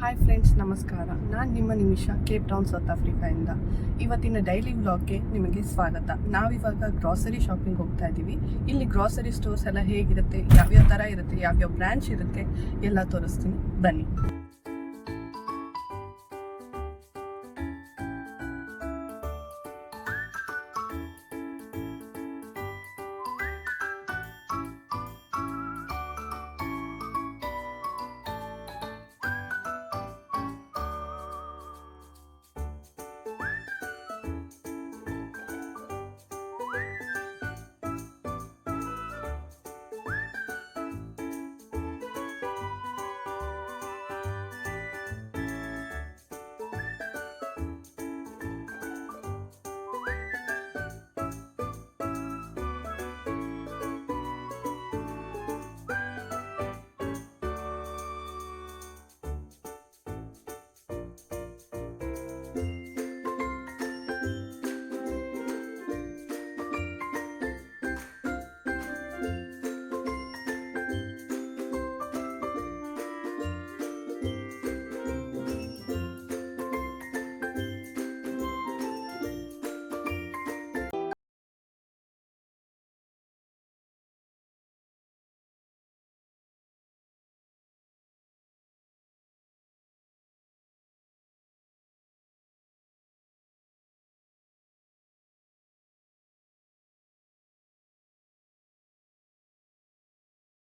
Hi friends, ನಮಸ್ಕಾರ. ನಾನು ನಿಮ್ಮ ನಿಮಿಷ, ಕೇಪ್ ಟೌನ್, ಸೌತ್ ಆಫ್ರಿಕಾಯಿಂದ. ಇವತ್ತಿನ ಡೈಲಿ ವ್ಲಾಗ್ಗೆ ನಿಮಗೆ ಸ್ವಾಗತ. ನಾವಿವಾಗ ಗ್ರಾಸರಿ ಶಾಪಿಂಗ್ ಹೋಗ್ತಾ ಇದ್ದೀವಿ. ಇಲ್ಲಿ ಗ್ರಾಸರಿ ಸ್ಟೋರ್ಸ್ ಎಲ್ಲ ಹೇಗಿರುತ್ತೆ, ಯಾವ್ಯಾವ ಥರ ಇರುತ್ತೆ, ಯಾವ್ಯಾವ ಬ್ರ್ಯಾಂಚ್ ಇರುತ್ತೆ ಎಲ್ಲ ತೋರಿಸ್ತೀನಿ, ಬನ್ನಿ.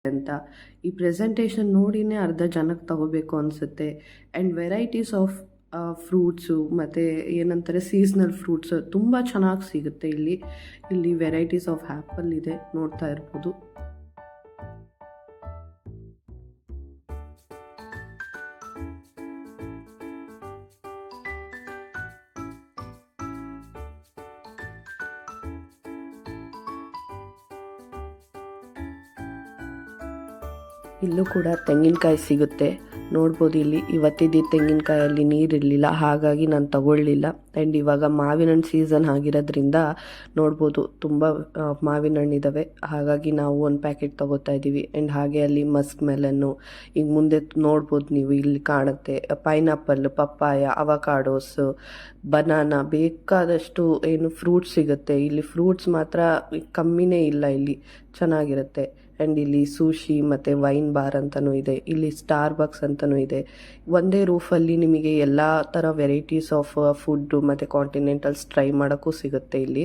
ಅಂತ ಈ ಪ್ರೆಸೆಂಟೇಷನ್ ನೋಡಿನೇ ಅರ್ಧ ಜನಕ್ಕೆ ತಗೋಬೇಕು ಅನಿಸುತ್ತೆ. ಆ್ಯಂಡ್ ವೆರೈಟೀಸ್ ಆಫ್ ಫ್ರೂಟ್ಸು ಮತ್ತು ಏನಂತಾರೆ ಸೀಸ್ನಲ್ ಫ್ರೂಟ್ಸ್ ತುಂಬ ಚೆನ್ನಾಗಿ ಸಿಗುತ್ತೆ ಇಲ್ಲಿ ವೆರೈಟೀಸ್ ಆಫ್ ಆ್ಯಪಲ್ ಇದೆ, ನೋಡ್ತಾ ಇರ್ಬೋದು. ಇಲ್ಲೂ ಕೂಡ ತೆಂಗಿನಕಾಯಿ ಸಿಗುತ್ತೆ, ನೋಡ್ಬೋದು. ಇವತ್ತಿದ್ದು ತೆಂಗಿನಕಾಯಲ್ಲಿ ನೀರಿರಲಿಲ್ಲ, ಹಾಗಾಗಿ ನಾನು ತಗೊಳ್ಳಿಲ್ಲ. ಆ್ಯಂಡ್ ಇವಾಗ ಮಾವಿನ ಹಣ್ಣು ಸೀಸನ್ ಆಗಿರೋದ್ರಿಂದ ನೋಡ್ಬೋದು ತುಂಬ ಮಾವಿನ ಹಣ್ಣಿದ್ದಾವೆ, ಹಾಗಾಗಿ ನಾವು ಒಂದು ಪ್ಯಾಕೆಟ್ ತೊಗೋತಾ ಇದ್ದೀವಿ. ಆ್ಯಂಡ್ ಹಾಗೆ ಅಲ್ಲಿ ಮಸ್ಕ್ ಮೆಲನ್ನು, ಈಗ ಮುಂದೆ ನೋಡ್ಬೋದು ನೀವು, ಇಲ್ಲಿ ಕಾಣುತ್ತೆ ಪೈನಾಪಲ್, ಪಪ್ಪಾಯ, ಅವಕಾಡೋಸ್, ಬನಾನಾ, ಬೇಕಾದಷ್ಟು ಏನು ಫ್ರೂಟ್ಸ್ ಸಿಗುತ್ತೆ. ಇಲ್ಲಿ ಫ್ರೂಟ್ಸ್ ಮಾತ್ರ ಕಮ್ಮಿನೇ ಇಲ್ಲ, ಇಲ್ಲಿ ಚೆನ್ನಾಗಿರುತ್ತೆ. ಆ್ಯಂಡ್ ಇಲ್ಲಿ ಸೂಶಿ ಮತ್ತು ವೈನ್ ಬಾರ್ ಅಂತಲೂ ಇದೆ, ಇಲ್ಲಿ ಸ್ಟಾರ್ ಬಕ್ಸ್ ಅಂತಲೂ ಇದೆ. ಒಂದೇ ರೂಫಲ್ಲಿ ನಿಮಗೆ ಎಲ್ಲ ಥರ ವೆರೈಟೀಸ್ ಆಫ್ ಫುಡ್ಡು ಮತ್ತು ಕಾಂಟಿನೆಂಟಲ್ಸ್ ಟ್ರೈ ಮಾಡೋಕ್ಕೂ ಸಿಗುತ್ತೆ. ಇಲ್ಲಿ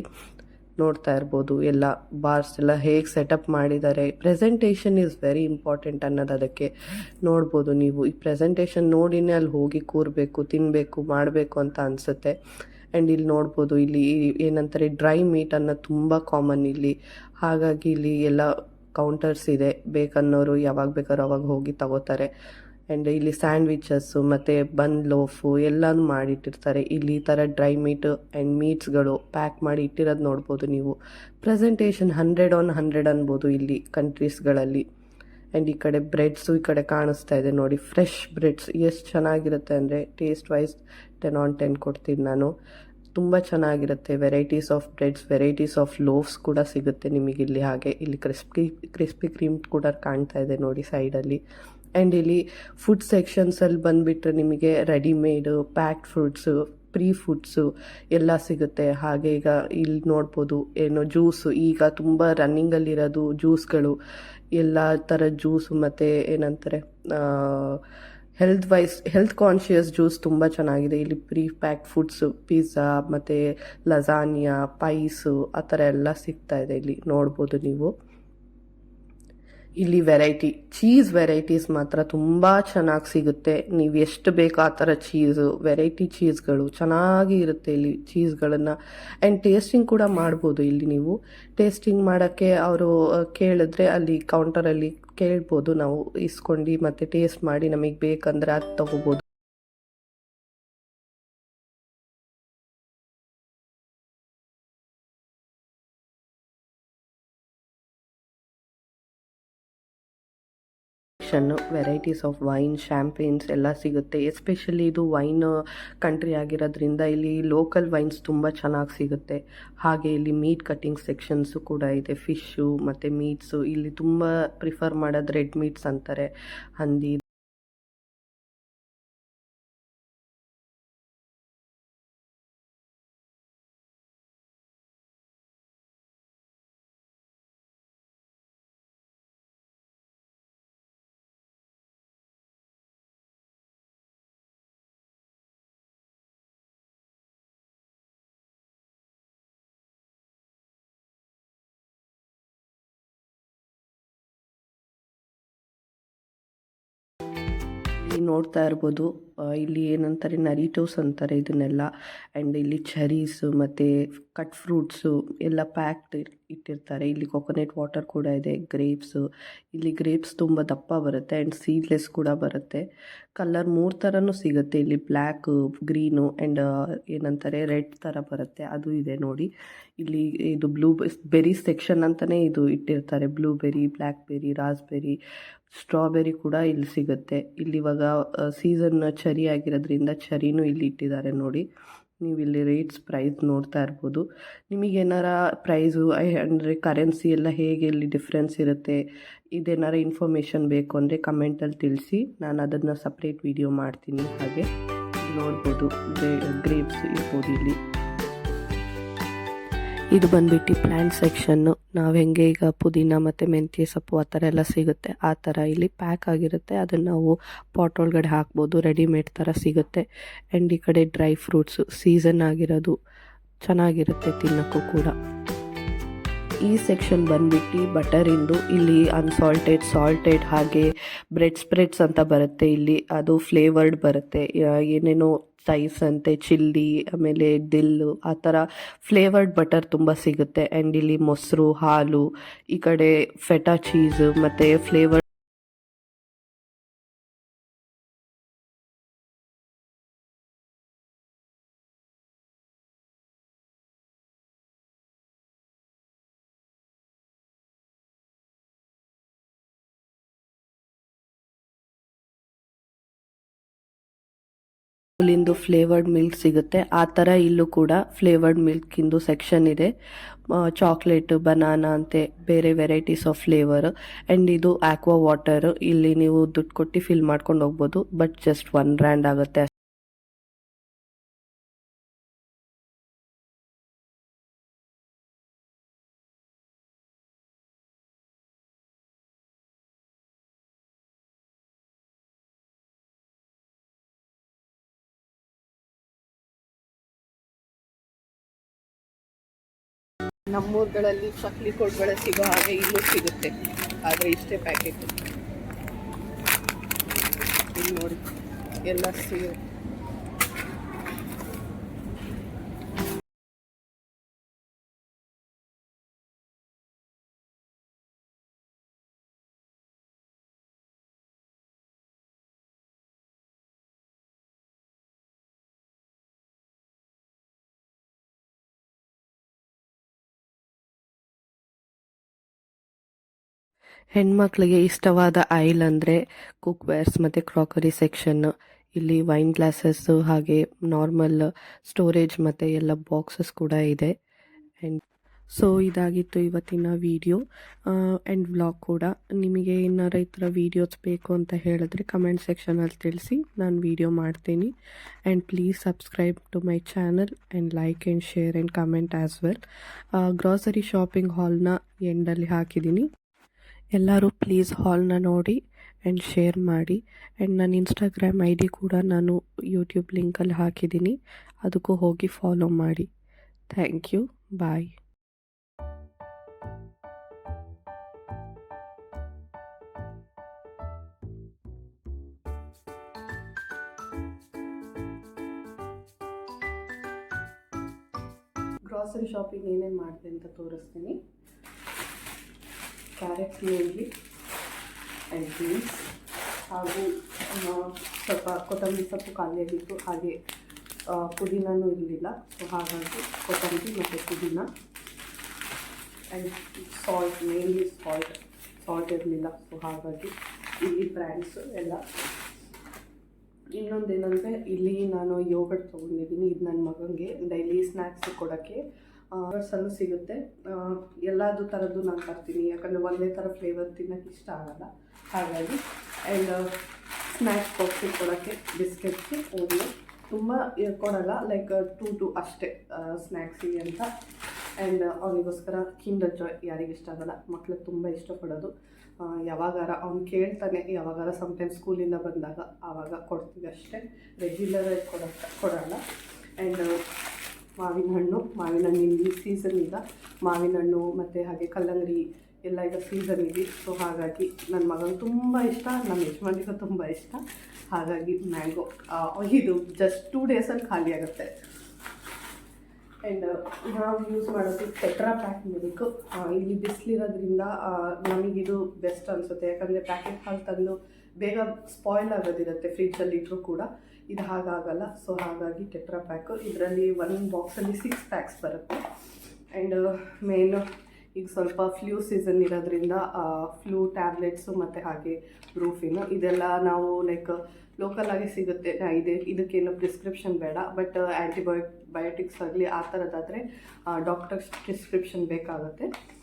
ನೋಡ್ತಾ ಇರ್ಬೋದು ಎಲ್ಲ ಬಾರ್ಸ್ ಎಲ್ಲ ಹೇಗೆ ಸೆಟಪ್ ಮಾಡಿದ್ದಾರೆ. ಪ್ರೆಸೆಂಟೇಷನ್ ಈಸ್ ವೆರಿ ಇಂಪಾರ್ಟೆಂಟ್ ಅನ್ನೋದು ಅದಕ್ಕೆ ನೋಡ್ಬೋದು ನೀವು. ಈ ಪ್ರೆಸೆಂಟೇಷನ್ ನೋಡಿನೇ ಅಲ್ಲಿ ಹೋಗಿ ಕೂರಬೇಕು, ತಿನ್ನಬೇಕು, ಮಾಡಬೇಕು ಅಂತ ಅನಿಸುತ್ತೆ. ಆ್ಯಂಡ್ ಇಲ್ಲಿ ನೋಡ್ಬೋದು, ಇಲ್ಲಿ ಏನಂತಾರೆ ಡ್ರೈ ಮೀಟ್ ಅನ್ನೋದು ತುಂಬ ಕಾಮನ್ ಇಲ್ಲಿ, ಹಾಗಾಗಿ ಇಲ್ಲಿ ಎಲ್ಲ ಕೌಂಟರ್ಸ್ ಇದೆ. ಬೇಕನ್ನೋರು ಯಾವಾಗ ಬೇಕಾದ್ರೂ ಅವಾಗ ಹೋಗಿ ತಗೋತಾರೆ. ಆ್ಯಂಡ್ ಇಲ್ಲಿ ಸ್ಯಾಂಡ್ವಿಚಸ್ಸು ಮತ್ತು ಬನ್ ಲೋಫು ಎಲ್ಲನೂ ಮಾಡಿಟ್ಟಿರ್ತಾರೆ. ಇಲ್ಲಿ ಈ ಥರ ಡ್ರೈ ಮೀಟು ಆ್ಯಂಡ್ ಮೀಟ್ಸ್ಗಳು ಪ್ಯಾಕ್ ಮಾಡಿ ಇಟ್ಟಿರೋದು ನೋಡ್ಬೋದು ನೀವು. ಪ್ರೆಸೆಂಟೇಷನ್ 100/100 ಅನ್ಬೋದು ಇಲ್ಲಿ ಕಂಟ್ರೀಸ್ಗಳಲ್ಲಿ. ಆ್ಯಂಡ್ ಈ ಕಡೆ ಬ್ರೆಡ್ಸು ಈ ಕಡೆ ಕಾಣಿಸ್ತಾ ಇದೆ ನೋಡಿ, ಫ್ರೆಶ್ ಬ್ರೆಡ್ಸ್ ಎಷ್ಟು ಚೆನ್ನಾಗಿರುತ್ತೆ ಅಂದರೆ ಟೇಸ್ಟ್ ವೈಸ್ 10/10 ಕೊಡ್ತೀನಿ ನಾನು. ತುಂಬ ಚೆನ್ನಾಗಿರುತ್ತೆ. Varieties of breads, varieties of loaves ಕೂಡ ಸಿಗುತ್ತೆ ನಿಮಗಿಲ್ಲಿ. ಹಾಗೆ ಇಲ್ಲಿ ಕ್ರಿಸ್ಪಿ ಕ್ರೀಮ್ ಕೂಡ ಕಾಣ್ತಾ ಇದೆ ನೋಡಿ ಸೈಡಲ್ಲಿ. ಆ್ಯಂಡ್ ಇಲ್ಲಿ ಫುಡ್ ಸೆಕ್ಷನ್ಸಲ್ಲಿ ಬಂದುಬಿಟ್ರೆ ನಿಮಗೆ readymade, packed fruits, pre foods ಎಲ್ಲ ಸಿಗುತ್ತೆ. ಹಾಗೆ ಈಗ ಇಲ್ಲಿ ನೋಡ್ಬೋದು ಏನೋ ಜ್ಯೂಸು, ಈಗ ತುಂಬ ರನ್ನಿಂಗಲ್ಲಿರೋದು ಜ್ಯೂಸ್ಗಳು, ಎಲ್ಲ ಥರ ಜ್ಯೂಸು ಮತ್ತು ಏನಂತಾರೆ ಹೆಲ್ತ್ ಕಾನ್ಷಿಯಸ್ ಜ್ಯೂಸ್ ತುಂಬ ಚೆನ್ನಾಗಿದೆ. ಇಲ್ಲಿ ಪ್ರೀ ಪ್ಯಾಕ್ ಫುಡ್ಸು, ಪಿಜ್ಜಾ ಮತ್ತು ಲಸಾನಿಯಾ, ಪೈಸು ಆ ಥರ ಎಲ್ಲ ಸಿಗ್ತಾ ಇದೆ ಇಲ್ಲಿ ನೋಡ್ಬೋದು ನೀವು. ಇಲ್ಲಿ ಚೀಸ್ ವೆರೈಟೀಸ್ ಮಾತ್ರ ತುಂಬ ಚೆನ್ನಾಗಿ ಸಿಗುತ್ತೆ. ನೀವು ಎಷ್ಟು ಬೇಕೋ ಆ ಥರ ಚೀಸು, ವೆರೈಟಿ ಚೀಸ್ಗಳು ಚೆನ್ನಾಗಿ ಇರುತ್ತೆ ಇಲ್ಲಿ ಚೀಸ್ಗಳನ್ನು. ಆ್ಯಂಡ್ ಟೇಸ್ಟಿಂಗ್ ಕೂಡ ಮಾಡ್ಬೋದು ಇಲ್ಲಿ ನೀವು. ಟೇಸ್ಟಿಂಗ್ ಮಾಡೋಕ್ಕೆ ಅವರು ಕೇಳಿದ್ರೆ ಅಲ್ಲಿ ಕೌಂಟರಲ್ಲಿ ಕೇಳ್ಬೋದು, ನಾವು ಇಸ್ಕೊಂಡು ಮತ್ತು ಟೇಸ್ಟ್ ಮಾಡಿ ನಮಗೆ ಬೇಕಂದರೆ ಅದು ತೊಗೋಬೋದು. ವೆರೈಟೀಸ್ ಆಫ್ ವೈನ್, ಶ್ಯಾಂಪೇನ್ಸ್ ಎಲ್ಲ ಸಿಗುತ್ತೆ. ಎಸ್ಪೆಷಲಿ ಇದು ವೈನ್ ಕಂಟ್ರಿ ಆಗಿರೋದ್ರಿಂದ ಇಲ್ಲಿ ಲೋಕಲ್ ವೈನ್ಸ್ ತುಂಬ ಚೆನ್ನಾಗಿ ಸಿಗುತ್ತೆ. ಹಾಗೆ ಇಲ್ಲಿ ಮೀಟ್ ಕಟ್ಟಿಂಗ್ ಸೆಕ್ಷನ್ಸು ಕೂಡ ಇದೆ, ಫಿಶ್ಶು ಮತ್ತು ಮೀಟ್ಸು. ಇಲ್ಲಿ ತುಂಬ ಪ್ರಿಫರ್ ಮಾಡೋದು ರೆಡ್ ಮೀಟ್ಸ್ ಅಂತಾರೆ, ಹಂದಿ ಇಲ್ಲಿ ನೋಡ್ತಾ ಇರ್ಬೋದು, ಇಲ್ಲಿ ಏನಂತಾರೆ ನರಿಟೋಸ್ ಅಂತಾರೆ ಇದನ್ನೆಲ್ಲ. ಆ್ಯಂಡ್ ಇಲ್ಲಿ ಚೆರೀಸು ಮತ್ತು ಕಟ್ ಫ್ರೂಟ್ಸು ಎಲ್ಲ ಪ್ಯಾಕ್ಡ್ ಇಟ್ಟಿರ್ತಾರೆ. ಇಲ್ಲಿ ಕೊಕೊನೆಟ್ ವಾಟರ್ ಕೂಡ ಇದೆ, ಗ್ರೇಪ್ಸು. ಇಲ್ಲಿ ಗ್ರೇಪ್ಸ್ ತುಂಬ ದಪ್ಪ ಬರುತ್ತೆ ಆ್ಯಂಡ್ ಸೀಡ್ಲೆಸ್ ಕೂಡ ಬರುತ್ತೆ. ಕಲರ್ 3 ಥರನೂ ಸಿಗುತ್ತೆ ಇಲ್ಲಿ, ಬ್ಲ್ಯಾಕು, ಗ್ರೀನು ಆ್ಯಂಡ್ ಏನಂತಾರೆ ರೆಡ್ ಥರ ಬರುತ್ತೆ, ಅದು ಇದೆ ನೋಡಿ. ಇಲ್ಲಿ ಇದು ಬೆರಿ ಸೆಕ್ಷನ್ ಅಂತಲೇ ಇದು ಇಟ್ಟಿರ್ತಾರೆ. ಬ್ಲೂಬೆರಿ, ಬ್ಲ್ಯಾಕ್ಬೆರಿ, ರಾಸ್ಬೆರಿ, ಸ್ಟ್ರಾಬೆರಿ ಕೂಡ ಇಲ್ಲಿ ಸಿಗುತ್ತೆ. ಇಲ್ಲಿ ಇವಾಗ ಸೀಸನ್ ಚರಿ ಆಗಿರೋದ್ರಿಂದ ಚರಿನೂ ಇಲ್ಲಿ ಇಟ್ಟಿದ್ದಾರೆ ನೋಡಿ. ನೀವು ಇಲ್ಲಿ ಪ್ರೈಸ್ ನೋಡ್ತಾ ಇರ್ಬೋದು. ನಿಮಗೇನಾರ ಪ್ರೈಸು ಅಂದರೆ ಕರೆನ್ಸಿ ಎಲ್ಲ ಹೇಗೆ ಇಲ್ಲಿ ಡಿಫ್ರೆನ್ಸ್ ಇರುತ್ತೆ, ಇದೇನಾರ ಇನ್ಫಾರ್ಮೇಷನ್ ಬೇಕು ಅಂದರೆ ಕಮೆಂಟಲ್ಲಿ ತಿಳಿಸಿ, ನಾನು ಅದನ್ನು ಸಪ್ರೇಟ್ ವಿಡಿಯೋ ಮಾಡ್ತೀನಿ. ಹಾಗೆ ನೋಡ್ಬೋದು ಗ್ರೇಪ್ಸ್ ಇರ್ಬೋದು ಇಲ್ಲಿ. ಇದು ಬಂದ್ಬಿಟ್ಟು ಪ್ಲ್ಯಾಂಟ್ ಸೆಕ್ಷನ್ನು. ನಾವು ಹೆಂಗೆ ಈಗ ಪುದೀನ ಮತ್ತು ಮೆಂತ್ಯ ಸೊಪ್ಪು ಆ ಥರ ಎಲ್ಲ ಸಿಗುತ್ತೆ, ಆ ಥರ ಇಲ್ಲಿ ಪ್ಯಾಕ್ ಆಗಿರುತ್ತೆ. ಅದನ್ನು ನಾವು ಪಾಟ್ ಒಳಗಡೆ ಹಾಕ್ಬೋದು, ರೆಡಿಮೇಡ್ ಥರ ಸಿಗುತ್ತೆ. ಆ್ಯಂಡ್ ಈ ಕಡೆ ಡ್ರೈ ಫ್ರೂಟ್ಸು ಸೀಸನ್ ಆಗಿರೋದು ಚೆನ್ನಾಗಿರುತ್ತೆ ತಿನ್ನೋಕ್ಕೂ ಕೂಡ. ಈ ಸೆಕ್ಷನ್ ಬಂದ್ಬಿಟ್ಟು ಬಟರಿಂದು. ಇಲ್ಲಿ ಅನ್ಸಾಲ್ಟೆಡ್, ಸಾಲ್ಟೆಡ್ ಹಾಗೆ ಬ್ರೆಡ್ ಸ್ಪ್ರೆಡ್ಸ್ ಅಂತ ಬರುತ್ತೆ ಇಲ್ಲಿ, ಅದು ಫ್ಲೇವರ್ಡ್ ಬರುತ್ತೆ. ಏನೇನೋ ಸೈಸ್ ಅಂತೆ, ಚಿಲ್ಲಿ, ಆಮೇಲೆ ದಿಲ್ಲು, ಆ ಥರ ಫ್ಲೇವರ್ಡ್ ಬಟರ್ ತುಂಬ ಸಿಗುತ್ತೆ. ಆ್ಯಂಡ್ ಇಲ್ಲಿ ಮೊಸರು, ಹಾಲು, ಈ ಕಡೆ ಫೆಟಾ ಚೀಸು ಮತ್ತು ಫ್ಲೇವರ್ಡ್ ಇಂದು ಫ್ಲೇವರ್ಡ್ ಮಿಲ್ಕ್ ಸಿಗುತ್ತೆ. ಆ ಥರ ಇಲ್ಲೂ ಕೂಡ ಫ್ಲೇವರ್ಡ್ ಮಿಲ್ಕಿಂದು ಸೆಕ್ಷನ್ ಇದೆ. ಚಾಕ್ಲೇಟ್, ಬನಾನಾ ಅಂತೆ ಬೇರೆ ವೆರೈಟೀಸ್ ಆಫ್ ಫ್ಲೇವರ್. ಆ್ಯಂಡ್ ಇದು ಆಕ್ವಾ ವಾಟರ್. ಇಲ್ಲಿ ನೀವು ದುಡ್ಡು ಕೊಟ್ಟು ಫಿಲ್ ಮಾಡ್ಕೊಂಡು ಹೋಗ್ಬೋದು, ಬಟ್ ಜಸ್ಟ್ $1 ಆಗುತ್ತೆ. ನಮ್ಮೂರುಗಳಲ್ಲಿ ಚಕ್ಲಿ ಕೊಡ್ಗಳು ಸಿಗೋ ಹಾಗೆ ಇಲ್ಲೂ ಸಿಗುತ್ತೆ, ಆದರೆ ಇಷ್ಟೇ ಪ್ಯಾಕೆಟ್. ಇಲ್ಲಿ ನೋಡಿ ಎಲ್ಲ ಸಿಗುತ್ತೆ. ಹೆಣ್ಮಕ್ಳಿಗೆ ಇಷ್ಟವಾದ ಐಲ್ ಅಂದರೆ ಕುಕ್ವೇರ್ಸ್ ಮತ್ತು ಕ್ರಾಕರಿ ಸೆಕ್ಷನ್ನು. ಇಲ್ಲಿ ವೈನ್ ಗ್ಲಾಸಸ್ಸು ಹಾಗೆ ನಾರ್ಮಲ್ ಸ್ಟೋರೇಜ್ ಮತ್ತು ಎಲ್ಲ ಬಾಕ್ಸಸ್ ಕೂಡ ಇದೆ. ಆ್ಯಂಡ್ ಸೊ ಇದಾಗಿತ್ತು ಇವತ್ತಿನ ವಿಡಿಯೋ ಆ್ಯಂಡ್ ವ್ಲಾಗ್ ಕೂಡ. ನಿಮಗೆ ಏನಾರ ಈ ಥರ ವೀಡಿಯೋಸ್ ಬೇಕು ಅಂತ ಹೇಳಿದ್ರೆ ಕಮೆಂಟ್ ಸೆಕ್ಷನಲ್ಲಿ ತಿಳಿಸಿ, ನಾನು ವಿಡಿಯೋ ಮಾಡ್ತೀನಿ. And please subscribe to my channel and like and share and comment as well. Grocery shopping ಹಾಲ್ನ ಎಂಡಲ್ಲಿ ಹಾಕಿದ್ದೀನಿ. ಎಲ್ಲರೂ ಪ್ಲೀಸ್ ಹಾಲ್ನ ನೋಡಿ ಆ್ಯಂಡ್ ಶೇರ್ ಮಾಡಿ. ಆ್ಯಂಡ್ ನನ್ನ ಇನ್ಸ್ಟಾಗ್ರಾಮ್ ID ಕೂಡ ನಾನು ಯೂಟ್ಯೂಬ್ ಲಿಂಕಲ್ಲಿ ಹಾಕಿದ್ದೀನಿ, ಅದಕ್ಕೂ ಹೋಗಿ ಫಾಲೋ ಮಾಡಿ. Thank you, bye. Grocery shopping ಏನೇನು ಮಾಡಿದೆ ಅಂತ ತೋರಿಸ್ತೀನಿ. ಕ್ಯಾರೆಟ್ ಈರುಳ್ಳಿ ಆ್ಯಂಡ್ ಬೀನ್ಸ್ ಹಾಗೂ ಸ್ವಲ್ಪ ಕೊತ್ತಂಬರಿ ಸೊಪ್ಪು ಖಾಲಿಯಾಗಿತ್ತು, ಹಾಗೆ ಪುದೀನೂ ಇರಲಿಲ್ಲ. ಸೊ ಹಾಗಾಗಿ ಕೊತ್ತಂಬರಿ ಮತ್ತು ಪುದೀನ ಆ್ಯಂಡ್ ಸಾಲ್ಟ್, ಮೇನ್ಲಿ ಸಾಲ್ಟ್ ಇರಲಿಲ್ಲ. ಸೊ ಹಾಗಾಗಿ ಇಲ್ಲಿ ಬ್ರ್ಯಾಂಡ್ಸು ಎಲ್ಲ. ಇನ್ನೊಂದೇನೆಂದರೆ ಇಲ್ಲಿ ನಾನು ಯೋಗರ್ಟ್ ತೊಗೊಂಡಿದ್ದೀನಿ. ಇದು ನನ್ನ ಮಗನಿಗೆ ಡೈಲಿ ಸ್ನ್ಯಾಕ್ಸ್ ಕೊಡೋಕ್ಕೆ. ಸಲ್ಲೂ ಸಿಗುತ್ತೆ. ಎಲ್ಲದು ಥರದ್ದು ನಾನು ತರ್ತೀನಿ, ಯಾಕಂದರೆ ಒಂದೇ ಥರ ಫ್ಲೇವರ್ ತಿನ್ನೋಕ್ಕೆ ಇಷ್ಟ ಆಗೋಲ್ಲ. ಹಾಗಾಗಿ ಆ್ಯಂಡ್ ಸ್ನ್ಯಾಕ್ಸ್ ಬಾಕ್ಸಿಗೆ ಕೊಡೋಕ್ಕೆ ಬಿಸ್ಕೆಟ್ಸು, ಓರಿಯೋ ತುಂಬ ಕೊಡೋಲ್ಲ, ಲೈಕ್ 2 ಅಷ್ಟೇ ಸ್ನ್ಯಾಕ್ಸಿಗೆ ಅಂತ. ಆ್ಯಂಡ್ ಅವನಿಗೋಸ್ಕರ ಕಿಂಡರ್ ಜಾಯ್, ಯಾರಿಗೆ ಇಷ್ಟ ಆಗೋಲ್ಲ, ಮಕ್ಳಿಗೆ ತುಂಬ ಇಷ್ಟಪಡೋದು. ಯಾವಾಗಾರ ಅವ್ನು ಕೇಳ್ತಾನೆ, ಯಾವಾಗಾರ ಸಮ್ಟೈಮ್ಸ್ ಸ್ಕೂಲಿಂದ ಬಂದಾಗ ಆವಾಗ ಕೊಡ್ತೀವಿ ಅಷ್ಟೇ, ರೆಗ್ಯುಲರಾಗಿ ಕೊಡೋಲ್ಲ. ಆ್ಯಂಡ್ ಮಾವಿನ ಹಣ್ಣು ಇಲ್ಲಿ ಸೀಸನ್ ಈಗ ಮಾವಿನ ಹಣ್ಣು ಮತ್ತು ಹಾಗೆ ಕಲ್ಲಂಗಡಿ ಎಲ್ಲ ಈಗ ಸೀಸನ್ ಇದೆ. ಸೊ ಹಾಗಾಗಿ ನನ್ನ ಮಗನಿಗೆ ತುಂಬ ಇಷ್ಟ, ನಮ್ಮ ಯಜಮಾನಿಗೂ ತುಂಬ ಇಷ್ಟ. ಹಾಗಾಗಿ ಮ್ಯಾಂಗೋ ಇದು ಜಸ್ಟ್ 2 ಡೇಸಲ್ಲಿ ಖಾಲಿ ಆಗುತ್ತೆ. ಆ್ಯಂಡ್ ನಾವು ಯೂಸ್ ಮಾಡೋದು ಟೆಟ್ರಾ ಪ್ಯಾಕ್ ಮಿಲ್ಕು. ಇಲ್ಲಿ ಬಿಸಿಲಿರೋದ್ರಿಂದ ನಮಗಿದು ಬೆಸ್ಟ್ ಅನಿಸುತ್ತೆ, ಯಾಕಂದರೆ ಪ್ಯಾಕೆಟ್ ಹಾಲು ತಂದು ಬೇಗ ಸ್ಪಾಯ್ಲ್ ಆಗೋದಿರುತ್ತೆ ಫ್ರಿಜ್ಜಲ್ಲಿ ಇಟ್ಟರೂ ಕೂಡ. ಇದು ಹಾಗಾಗಲ್ಲ. ಸೊ ಹಾಗಾಗಿ ಟೆಟ್ರಾ ಪ್ಯಾಕು, ಇದರಲ್ಲಿ 1 ಬಾಕ್ಸಲ್ಲಿ 6 ಪ್ಯಾಕ್ಸ್ ಬರುತ್ತೆ. ಆ್ಯಂಡ್ ಮೇನು ಈಗ ಸ್ವಲ್ಪ ಫ್ಲೂ ಸೀಸನ್ ಇರೋದ್ರಿಂದ ಫ್ಲೂ ಟ್ಯಾಬ್ಲೆಟ್ಸು ಮತ್ತು ಹಾಗೆ ಬ್ರೂಫಿನು ಇದೆಲ್ಲ ನಾವು ಲೈಕ್ ಲೋಕಲಾಗಿ ಸಿಗುತ್ತೆ. ಇದಕ್ಕೇನು ಪ್ರಿಸ್ಕ್ರಿಪ್ಷನ್ ಬೇಡ. ಬಟ್ ಬಯೋಟಿಕ್ಸ್ ಆಗಲಿ ಆ ಥರದ್ದಾದರೆ ಡಾಕ್ಟರ್ಸ್ ಪ್ರಿಸ್ಕ್ರಿಪ್ಷನ್ ಬೇಕಾಗುತ್ತೆ.